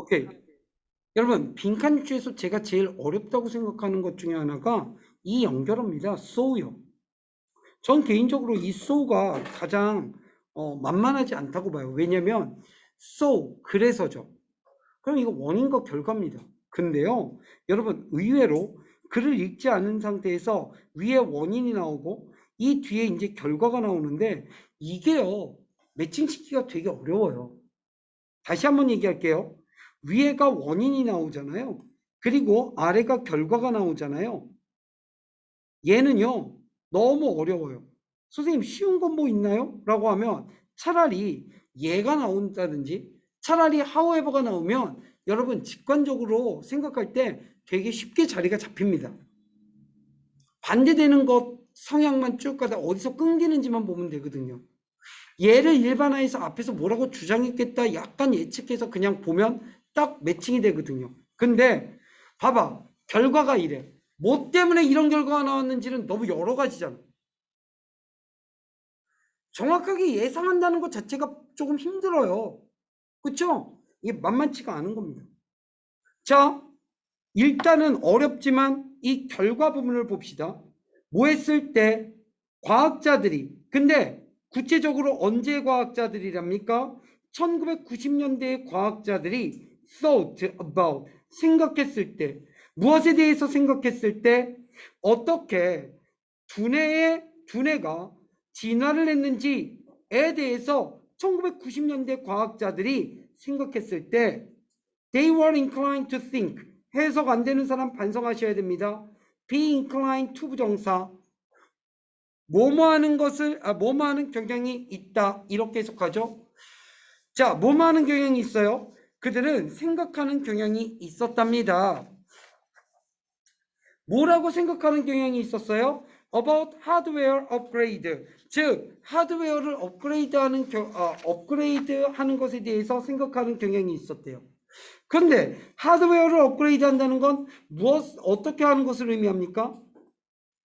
오케이. 여러분, 빈칸 중에서 제가 제일 어렵다고 생각하는 것 중에 하나가 이 연결어입니다. so요. 전 개인적으로 이 so가 가장 만만하지 않다고 봐요. 왜냐면 so, 그래서죠. 그럼 이거 원인과 결과입니다. 근데요, 여러분, 의외로 글을 읽지 않은 상태에서 위에 원인이 나오고 이 뒤에 이제 결과가 나오는데 이게요, 매칭시키기가 되게 어려워요. 다시 한번 얘기할게요. 위에가 원인이 나오잖아요. 그리고 아래가 결과가 나오잖아요. 얘는요, 너무 어려워요. 선생님, 쉬운 건 뭐 있나요? 라고 하면 차라리 얘가 나온다든지 차라리 however가 나오면 여러분 직관적으로 생각할 때 되게 쉽게 자리가 잡힙니다. 반대되는 것 성향만 쭉 가다 어디서 끊기는지만 보면 되거든요. 얘를 일반화해서 앞에서 뭐라고 주장했겠다 약간 예측해서 그냥 보면 딱 매칭이 되거든요. 근데 봐봐, 결과가 이래. 뭐 때문에 이런 결과가 나왔는지는 너무 여러 가지잖아. 정확하게 예상한다는 것 자체가 조금 힘들어요. 그쵸? 이게 만만치가 않은 겁니다. 자, 일단은 어렵지만 이 결과 부분을 봅시다. 뭐 했을 때 과학자들이, 근데 구체적으로 언제 과학자들이랍니까? 1990년대의 과학자들이 thought about, 생각했을 때, 무엇에 대해서 생각했을 때 어떻게 두뇌가 진화를 했는지에 대해서 1990년대 과학자들이 생각했을 때 they were inclined to think, 해석 안 되는 사람 반성하셔야 됩니다. be inclined to 부정사, 뭐뭐 하는 것을 뭐뭐 하는 경향이 있다, 이렇게 해석하죠. 자, 뭐뭐 하는 경향이 있어요? 그들은 생각하는 경향이 있었답니다. 뭐라고 생각하는 경향이 있었어요? about hardware upgrade, 즉 하드웨어를 업그레이드하는 것에 대해서 생각하는 경향이 있었대요. 그런데 하드웨어를 업그레이드 한다는 건 어떻게 하는 것을 의미합니까?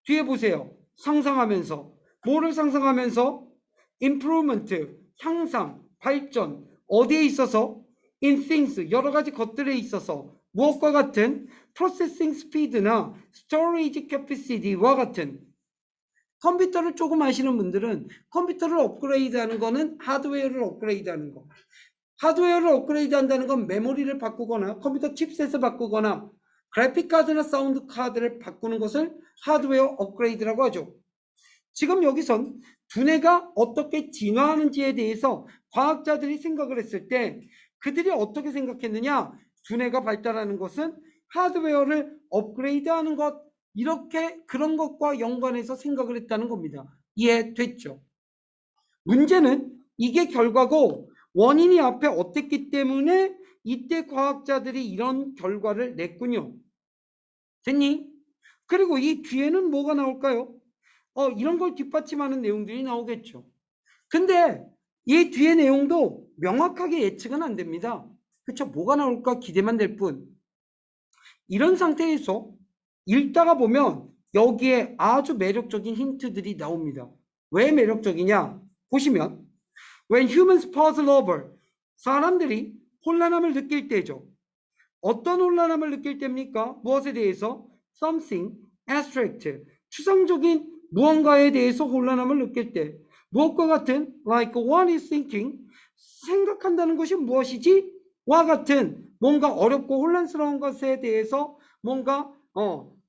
뒤에 보세요. 상상하면서. 뭐를 상상하면서? improvement, 향상, 발전. 어디에 있어서? in things, 여러 가지 것들에 있어서. 무엇과 같은? processing speed나 storage capacity와 같은. 컴퓨터를 조금 아시는 분들은 컴퓨터를 업그레이드 하는 거는 하드웨어를 업그레이드 하는 거. 하드웨어를 업그레이드 한다는 건 메모리를 바꾸거나 컴퓨터 칩셋을 바꾸거나 그래픽 카드나 사운드 카드를 바꾸는 것을 하드웨어 업그레이드라고 하죠. 지금 여기선 두뇌가 어떻게 진화하는지에 대해서 과학자들이 생각을 했을 때 그들이 어떻게 생각했느냐? 두뇌가 발달하는 것은 하드웨어를 업그레이드하는 것, 이렇게 그런 것과 연관해서 생각을 했다는 겁니다. 이해됐죠? 문제는 이게 결과고 원인이 앞에 어땠기 때문에 이때 과학자들이 이런 결과를 냈군요. 됐니? 그리고 이 뒤에는 뭐가 나올까요? 이런 걸 뒷받침하는 내용들이 나오겠죠. 근데 이 뒤에 내용도 명확하게 예측은 안 됩니다. 그쵸? 뭐가 나올까 기대만 될 뿐. 이런 상태에서 읽다가 보면 여기에 아주 매력적인 힌트들이 나옵니다. 왜 매력적이냐? 보시면 When humans puzzle over, 사람들이 혼란함을 느낄 때죠. 어떤 혼란함을 느낄 때입니까? 무엇에 대해서? Something abstract, 추상적인 무언가에 대해서 혼란함을 느낄 때. 무엇과 같은? Like one is thinking, 생각한다는 것이 무엇이지? 와 같은 뭔가 어렵고 혼란스러운 것에 대해서 뭔가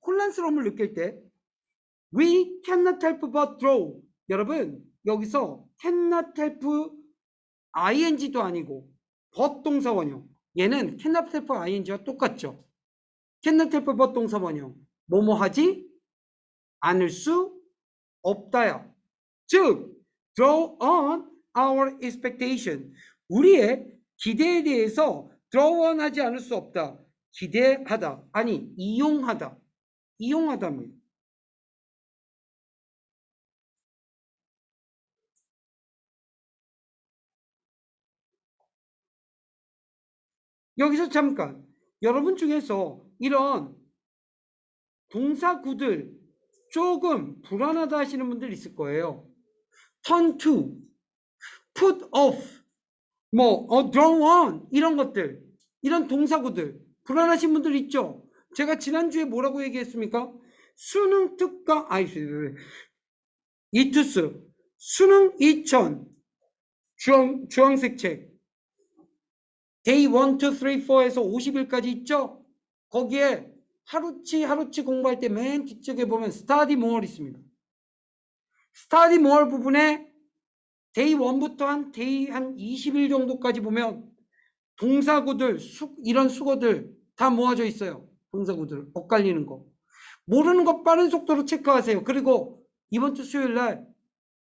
혼란스러움을 느낄 때 We cannot help but draw. 여러분, 여기서 cannot help ing도 아니고 but 동사원형, 얘는 cannot help ing와 똑같죠. cannot help but 동사원형, 뭐뭐 하지 않을 수 없다요. 즉 draw on our expectation, 우리의 기대에 대해서 draw on 하지 않을 수 없다. 기대하다, 아니 이용하다, 이용하다입니다. 여기서 잠깐, 여러분 중에서 이런 동사구들 조금 불안하다 하시는 분들 있을 거예요. turn to, put off, draw on, 이런 것들. 이런 동사구들 불안하신 분들 있죠? 제가 지난주에 뭐라고 얘기했습니까? 수능 특강 이투스 수능 2000 주황색 책 데이 1, 2, 3, 4에서 50일까지 있죠? 거기에 하루치 공부할 때 맨 뒤쪽에 보면 study more 있습니다. study more 부분에 데이 1부터 한 데이 한 20일 정도까지 보면 동사구들 이런 수거들 다 모아져 있어요. 동사구들 엇갈리는 거 모르는 거 빠른 속도로 체크하세요. 그리고 이번 주 수요일 날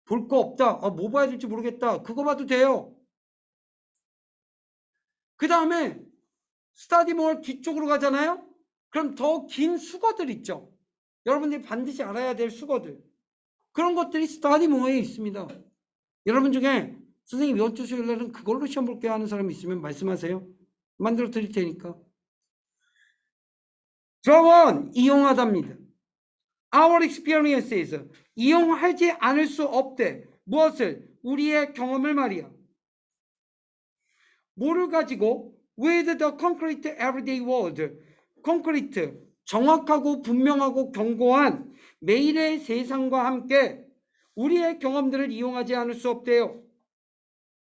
볼 거 없다, 뭐 봐야 될지 모르겠다, 그거 봐도 돼요. 그 다음에 스타디 몰 뒤쪽으로 가잖아요. 그럼 더 긴 수거들 있죠. 여러분들이 반드시 알아야 될 수거들, 그런 것들이 스타디 몰에 있습니다. 여러분 중에 선생님 이번 주 수요일 날은 그걸로 시험 볼게요 하는 사람이 있으면 말씀하세요. 만들어 드릴 테니까. 저원 이용하답니다. Our experiences 이용하지 않을 수 없대. 무엇을? 우리의 경험을 말이야. 뭐를 가지고? With the concrete everyday world. concrete 정확하고 분명하고 견고한 매일의 세상과 함께 우리의 경험들을 이용하지 않을 수 없대요.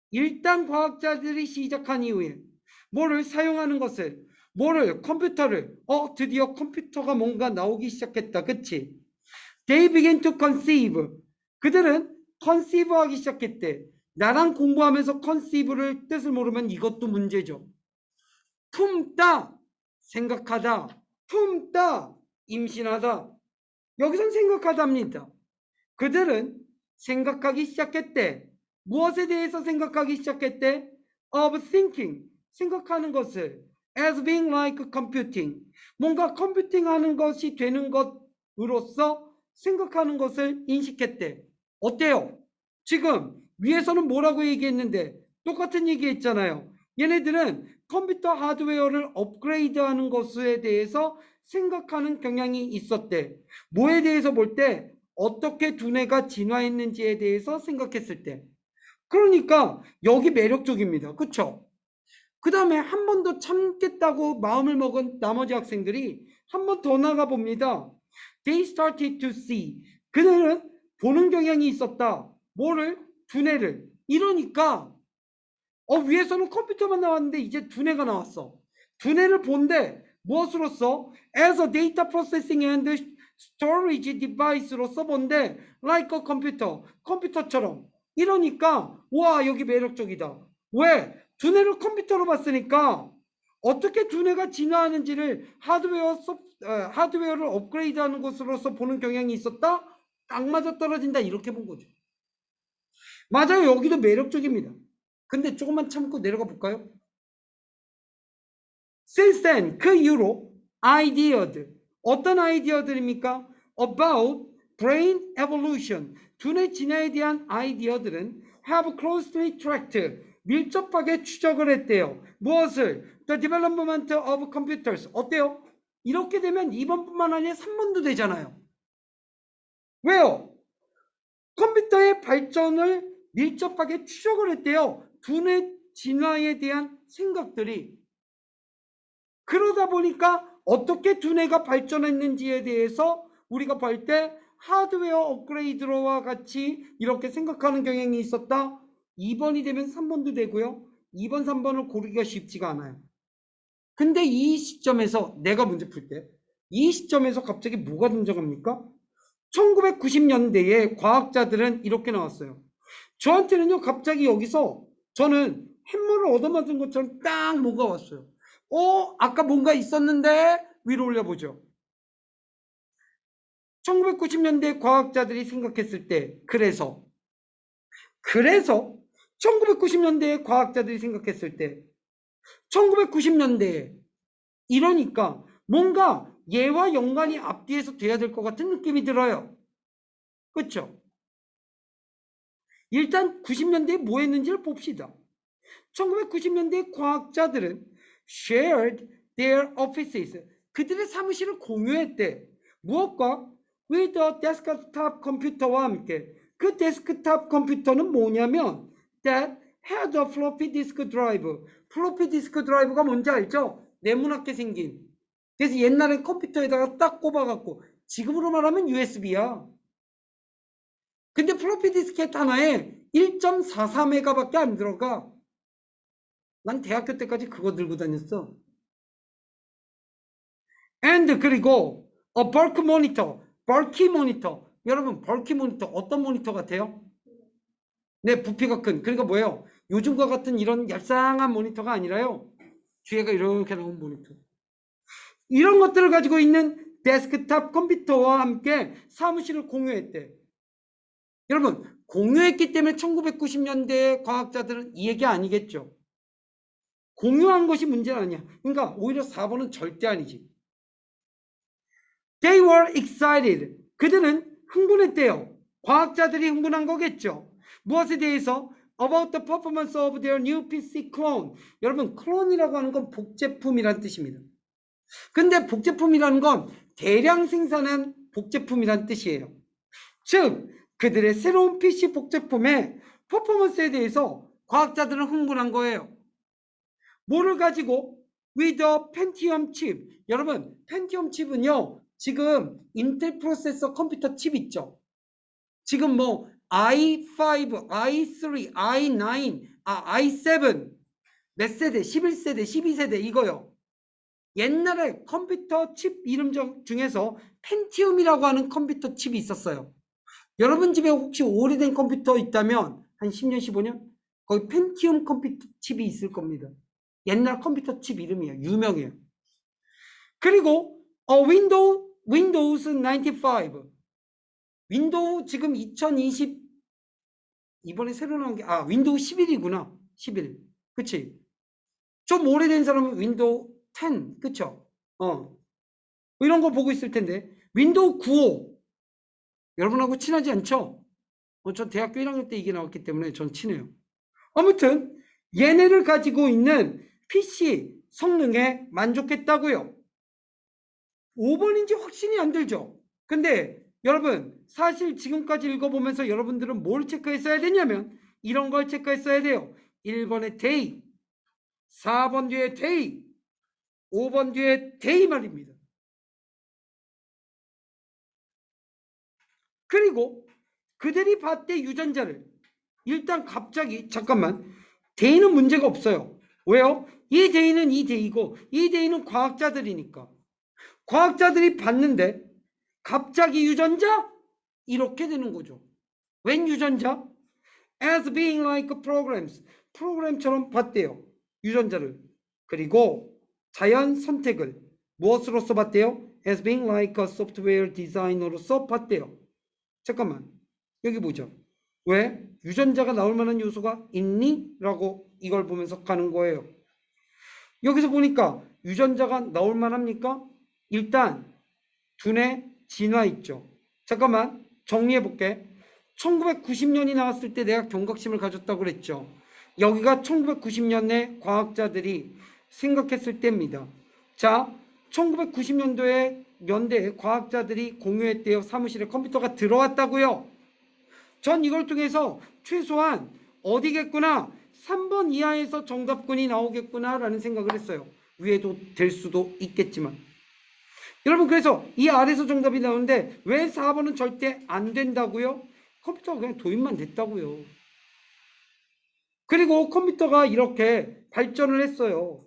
일단 과학자들이 시작한 이후에 뭐를 사용하는 것을, 뭐를? 컴퓨터를. 드디어 컴퓨터가 뭔가 나오기 시작했다. 그치? They began to conceive. 그들은 conceive하기 시작했대. 나랑 공부하면서 conceive를 뜻을 모르면 이것도 문제죠. 품다, 생각하다. 품다, 임신하다. 여기선 생각하답니다. 그들은 생각하기 시작했대. 무엇에 대해서 생각하기 시작했대? Of thinking, 생각하는 것을. As being like computing, 뭔가 컴퓨팅하는 것이 되는 것으로서 생각하는 것을 인식했대. 어때요? 지금 위에서는 뭐라고 얘기했는데 똑같은 얘기 했잖아요. 얘네들은 컴퓨터 하드웨어를 업그레이드하는 것에 대해서 생각하는 경향이 있었대. 뭐에 대해서 볼 때? 어떻게 두뇌가 진화했는지에 대해서 생각했을 때. 그러니까 여기 매력적입니다. 그쵸? 그 다음에 한 번 더 참겠다고 마음을 먹은 나머지 학생들이 한 번 더 나가 봅니다. They started to see. 그들은 보는 경향이 있었다. 뭐를? 두뇌를. 이러니까 위에서는 컴퓨터만 나왔는데 이제 두뇌가 나왔어. 두뇌를 본데 무엇으로서? As a data processing and storage device로서 본데 like a computer. 컴퓨터처럼. 이러니까 와, 여기 매력적이다. 왜? 두뇌를 컴퓨터로 봤으니까 어떻게 두뇌가 진화하는지를 하드웨어를 업그레이드하는 것으로서 보는 경향이 있었다? 딱 맞아떨어진다. 이렇게 본 거죠. 맞아요. 여기도 매력적입니다. 근데 조금만 참고 내려가 볼까요? Since then, 그 이후로 idea들, 어떤 아이디어들입니까? About brain evolution, 두뇌 진화에 대한 아이디어들은 have closely tracked, 밀접하게 추적을 했대요. 무엇을? The development of computers. 어때요? 이렇게 되면 2번뿐만 아니라 3번도 되잖아요. 왜요? 컴퓨터의 발전을 밀접하게 추적을 했대요. 두뇌 진화에 대한 생각들이. 그러다 보니까 어떻게 두뇌가 발전했는지에 대해서 우리가 볼 때 하드웨어 업그레이드와 같이 이렇게 생각하는 경향이 있었다. 2번이 되면 3번도 되고요. 2번, 3번을 고르기가 쉽지가 않아요. 근데 이 시점에서 내가 문제 풀 때 이 시점에서 갑자기 뭐가 등장합니까? 1990년대에 과학자들은 이렇게 나왔어요. 저한테는요, 갑자기 여기서 저는 햄머를 얻어맞은 것처럼 딱 뭐가 왔어요. 아까 뭔가 있었는데 위로 올려보죠. 1990년대 과학자들이 생각했을 때 그래서 1990년대의 과학자들이 생각했을 때 1990년대에 이러니까 뭔가 얘와 연관이 앞뒤에서 돼야 될 것 같은 느낌이 들어요. 그렇죠? 일단 90년대에 뭐 했는지를 봅시다. 1990년대 과학자들은 shared their offices. 그들의 사무실을 공유했대. 무엇과? with a desktop 컴퓨터와 함께. 그 데스크탑 컴퓨터는 뭐냐면 that had a floppy disk drive. 플로피 디스크 드라이브가 뭔지 알죠? 네모나게 생긴. 그래서 옛날엔 컴퓨터에다가 딱 꼽아갖고, 지금으로 말하면 USB야. 근데 플로피 디스켓 하나에 1.44메가밖에 안 들어가. 난 대학교 때까지 그거 들고 다녔어. And 그리고 bulk monitor, bulky monitor. 여러분 bulky monitor 어떤 모니터 같아요? 네, 부피가 큰. 그러니까 뭐예요? 요즘과 같은 이런 얄쌍한 모니터가 아니라요. 뒤에가 이렇게 나온 모니터. 이런 것들을 가지고 있는 데스크탑 컴퓨터와 함께 사무실을 공유했대. 여러분, 공유했기 때문에 1990년대 과학자들은 이 얘기 아니겠죠. 공유한 것이 문제는 아니야. 그러니까 오히려 4번은 절대 아니지. They were excited. 그들은 흥분했대요. 과학자들이 흥분한 거겠죠. 무엇에 대해서? About the performance of their new PC clone. 여러분, 클론이라고 하는 건 복제품이란 뜻입니다. 근데 복제품이라는 건 대량 생산한 복제품이란 뜻이에요. 즉, 그들의 새로운 PC 복제품의 퍼포먼스에 대해서 과학자들은 흥분한 거예요. 뭐를 가지고? With a Pentium chip. 여러분, 펜티엄 칩은요, 지금 인텔 프로세서 컴퓨터 칩 있죠? 지금 뭐 i5, i3, i9, i7 몇 세대? 11세대, 12세대 이거요. 옛날에 컴퓨터 칩 이름 중에서 펜티움이라고 하는 컴퓨터 칩이 있었어요. 여러분 집에 혹시 오래된 컴퓨터 있다면 한 10년, 15년? 거기 펜티움 컴퓨터 칩이 있을 겁니다. 옛날 컴퓨터 칩 이름이에요. 유명해요. 그리고 윈도우스 95. 윈도우 지금 2020 이번에 새로 나온 게 윈도우 11이구나. 11. 그치? 좀 오래된 사람은 윈도우 10. 그쵸? 이런 거 보고 있을 텐데 윈도우 95. 여러분하고 친하지 않죠? 전 대학교 1학년 때 이게 나왔기 때문에 전 친해요. 아무튼 얘네를 가지고 있는 PC 성능에 만족했다고요. 5번인지 확신이 안 들죠? 근데 여러분 사실 지금까지 읽어보면서 여러분들은 뭘 체크했어야 되냐면 이런 걸 체크했어야 돼요. 1번에 day, 4번 뒤에 day, 5번 뒤에 day 말입니다. 그리고 그들이 봤대 유전자를. 일단 갑자기 잠깐만, day는 문제가 없어요. 왜요? 이 day는 이 day이고 이 day는 과학자들이니까. 과학자들이 봤는데 갑자기 유전자? 이렇게 되는 거죠. 웬 유전자? As being like programs. 프로그램처럼 봤대요. 유전자를. 그리고 자연 선택을 무엇으로서 봤대요? As being like a software designer로서 봤대요. 잠깐만. 여기 보죠. 왜? 유전자가 나올 만한 요소가 있니? 라고 이걸 보면서 가는 거예요. 여기서 보니까 유전자가 나올 만합니까? 일단 두뇌 진화 있죠. 잠깐만 정리해 볼게. 1990년이 나왔을 때 내가 경각심을 가졌다고 그랬죠. 여기가 1990년에 과학자들이 생각했을 때입니다. 자, 1990년도에 연대에 과학자들이 공유했대요. 사무실에 컴퓨터가 들어왔다고요. 전 이걸 통해서 최소한 어디겠구나, 3번 이하에서 정답군이 나오겠구나 라는 생각을 했어요. 위에도 될 수도 있겠지만. 여러분, 그래서 이 아래서 정답이 나오는데 왜 4번은 절대 안 된다고요? 컴퓨터가 그냥 도입만 됐다고요. 그리고 컴퓨터가 이렇게 발전을 했어요.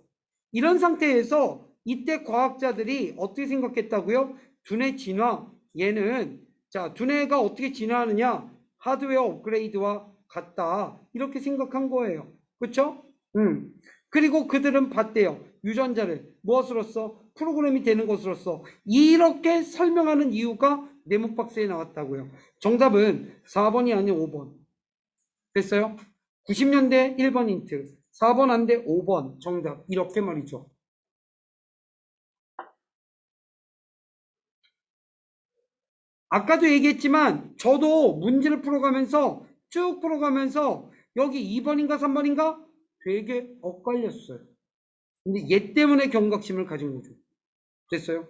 이런 상태에서 이때 과학자들이 어떻게 생각했다고요? 두뇌 진화. 얘는 자, 두뇌가 어떻게 진화하느냐? 하드웨어 업그레이드와 같다. 이렇게 생각한 거예요. 그렇죠? 그리고 그들은 봤대요. 유전자를 무엇으로써? 프로그램이 되는 것으로서. 이렇게 설명하는 이유가 네모박스에 나왔다고요. 정답은 4번이 아닌 5번. 됐어요? 90년대 1번 힌트, 4번 안 돼 5번 정답. 이렇게 말이죠. 아까도 얘기했지만 저도 문제를 풀어가면서 쭉 풀어가면서 여기 2번인가 3번인가 되게 엇갈렸어요. 근데 얘 때문에 경각심을 가진 거죠. 됐어요?